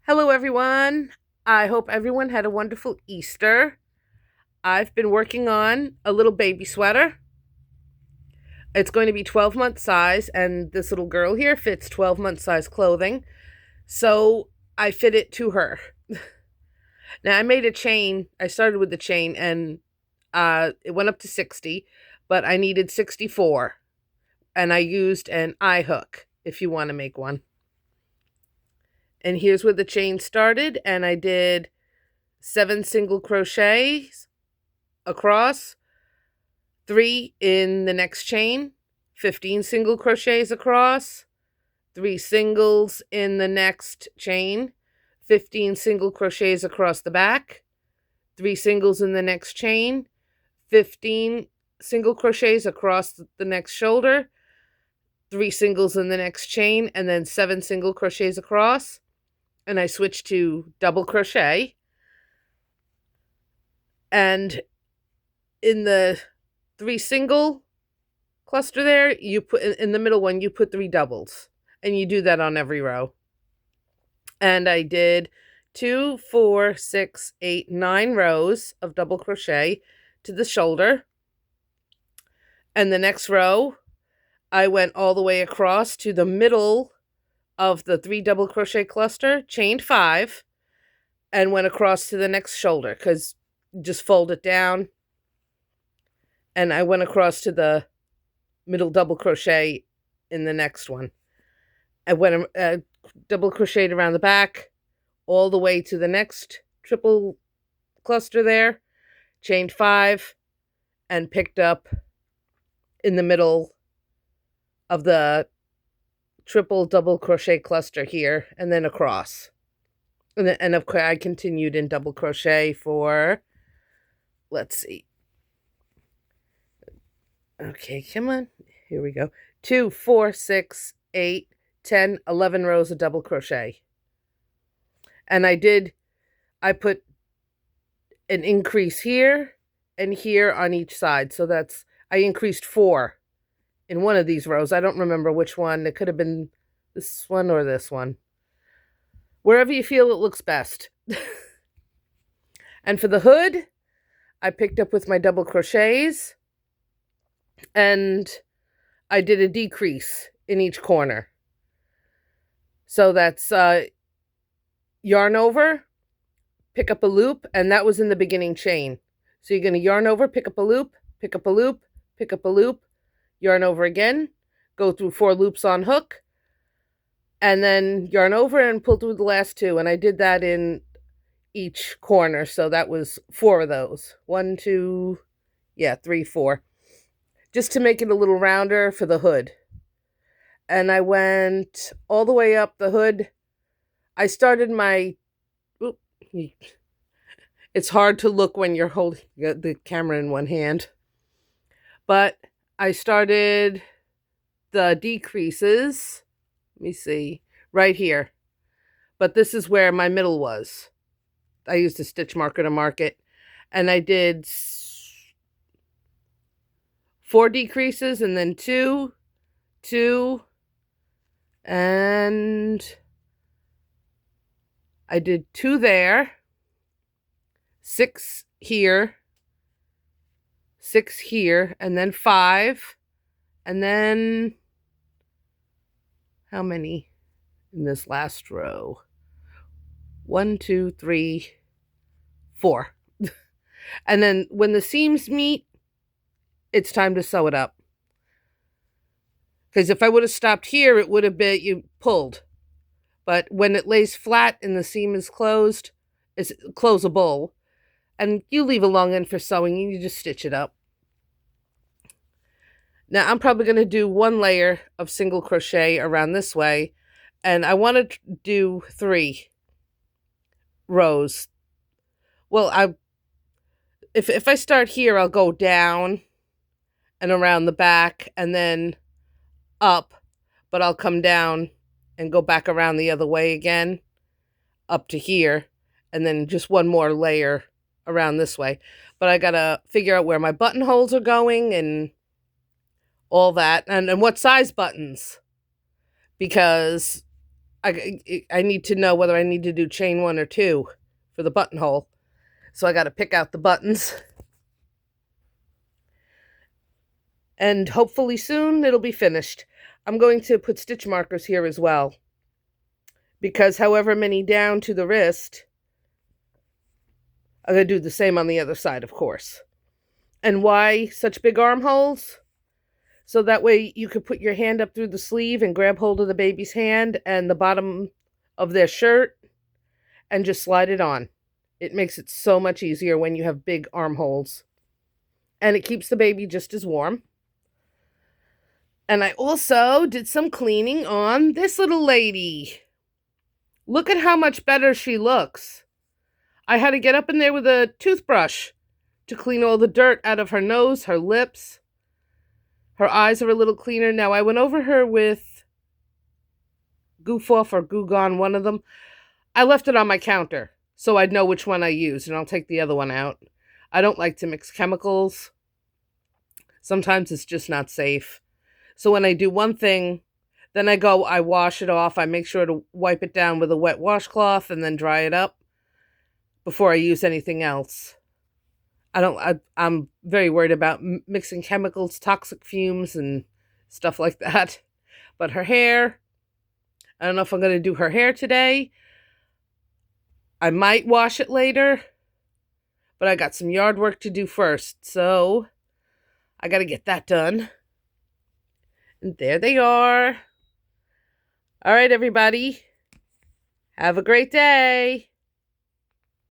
Hello, everyone. I hope everyone had a wonderful Easter. I've been working on a little baby sweater. It's going to be 12-month size, and this little girl here fits 12-month size clothing. So I fit it to her. Now, I made a chain. I started with the chain, and it went up to 60, but I needed 64. And I used an eye hook if you want to make one. And here's where the chain started, and I did 7 single crochets across, 3 in the next chain, 15 single crochets across, 3 singles in the next chain, 15 single crochets across the back, 3 singles in the next chain, 15 single crochets across the next shoulder, 3 singles in the next chain, and then 7 single crochets across. And I switched to double crochet. And in the 3 single cluster there, you put in the middle one, you put 3 doubles, and you do that on every row. And I did 2, 4, 6, 8, 9 rows of double crochet to the shoulder. And the next row, I went all the way across to the middle of the 3 double crochet cluster, chained 5, and went across to the next shoulder, because just fold it down. And I went across to the middle double crochet in the next one. I went double crocheted around the back all the way to the next triple cluster there, chained 5, and picked up in the middle of the triple double crochet cluster here, and then across. And of course I continued in double crochet for, let's see. Okay, come on. Here we go. 2, 4, 6, 8, 10, 11 rows of double crochet. And I put an increase here and here on each side. So I increased 4 in one of these rows. I don't remember which one. It could have been this one or this one. Wherever you feel it looks best. And for the hood, I picked up with my double crochets, and I did a decrease in each corner. So that's yarn over, pick up a loop, and that was in the beginning chain. So you're going to yarn over, pick up a loop, pick up a loop, pick up a loop, yarn over again, go through 4 loops on hook, and then yarn over and pull through the last 2. And I did that in each corner, so that was 4 of those. 1, 2, 3, 4. Just to make it a little rounder for the hood. And I went all the way up the hood. I started my... It's hard to look when you're holding the camera in one hand. But I started the decreases. Let me see. Right here. But this is where my middle was. I used a stitch marker to mark it. And I did 4 decreases and then 2, 2, and I did 2 there, 6 here, 6 here, and then 5, and then how many in this last row? 1, 2, 3, 4. And then when the seams meet, it's time to sew it up. Because if I would have stopped here, it would have been, you pulled. But when it lays flat and the seam is closed, it's closable. And you leave a long end for sewing and you just stitch it up. Now I'm probably going to do 1 layer of single crochet around this way. And I want to do 3 rows. Well, if I start here, I'll go down and around the back and then up, but I'll come down and go back around the other way again up to here, and then just 1 more layer around this way. But I gotta figure out where my buttonholes are going and all that, and what size buttons, because I need to know whether I need to do chain 1 or 2 for the buttonhole. So I got to pick out the buttons. And hopefully soon it'll be finished. I'm going to put stitch markers here as well, because however many down to the wrist, I'm going to do the same on the other side, of course. And why such big armholes? So that way you could put your hand up through the sleeve and grab hold of the baby's hand and the bottom of their shirt and just slide it on. It makes it so much easier when you have big armholes. And it keeps the baby just as warm. And I also did some cleaning on this little lady. Look at how much better she looks. I had to get up in there with a toothbrush to clean all the dirt out of her nose, her lips. Her eyes are a little cleaner. Now, I went over her with Goof Off or Goo Gone, one of them. I left it on my counter so I'd know which one I used, and I'll take the other one out. I don't like to mix chemicals. Sometimes it's just not safe. So when I do one thing, then I wash it off. I make sure to wipe it down with a wet washcloth and then dry it up before I use anything else. I'm very worried about mixing chemicals, toxic fumes, and stuff like that. But her hair, I don't know if I'm going to do her hair today. I might wash it later, but I got some yard work to do first, so I got to get that done. And there they are. All right, everybody. Have a great day.